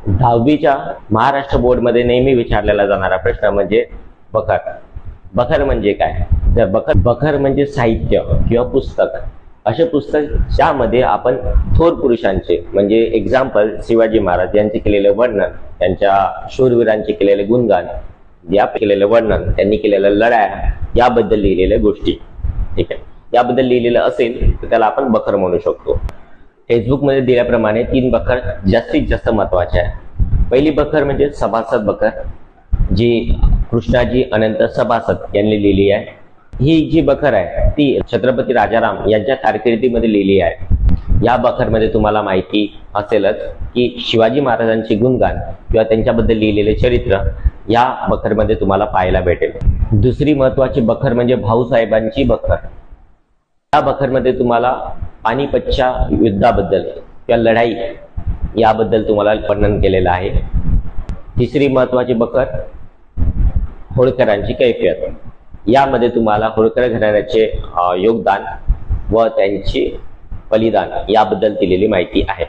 दहावीच्या महाराष्ट्र बोर्डमध्ये नेहमी विचारलेला जाणारा प्रश्न म्हणजे बखर. बखर म्हणजे काय? तर बखर म्हणजे साहित्य किंवा पुस्तक, असे पुस्तक ज्यामध्ये आपण थोर पुरुषांचे म्हणजे एक्झाम्पल शिवाजी महाराज यांचे केलेले वर्णन, त्यांच्या शूरवीरांचे केलेले गुणगान, या केलेले वर्णन, त्यांनी केलेल्या लढाया याबद्दल लिहिलेल्या गोष्टी, ठीक आहे, याबद्दल लिहिलेलं असेल तर त्याला आपण बखर म्हणू शकतो. फेसबुकमध्ये दिल्याप्रमाणे 3 बखर जास्तीत जास्त महत्वाचे आहे. पहिली बखर म्हणजे सभासद बखर, जी कृष्णाजी अनंत सभासद यांनी लिहिली आहे. ही जी बखर आहे ती छत्रपती राजाराम यांच्या कारकिर्दीमध्ये लिहिली आहे. या बखरमध्ये तुम्हाला माहिती असेलच की शिवाजी महाराजांची गुणगान किंवा त्यांच्याबद्दल लिहिलेले चरित्र या बखरमध्ये तुम्हाला पाहायला भेटेल. दुसरी महत्वाची बखर म्हणजे भाऊसाहेबांची बखर. या बखरमध्ये तुम्हाला पानिपतच्या युद्धाबद्दल किंवा लढाई याबद्दल तुम्हाला वर्णन केलेलं आहे. तिसरी महत्वाची बखर होळकरांची कैफियत. यामध्ये तुम्हाला होळकर घराण्याचे योगदान व त्यांचे बलिदान याबद्दल दिलेली माहिती आहे.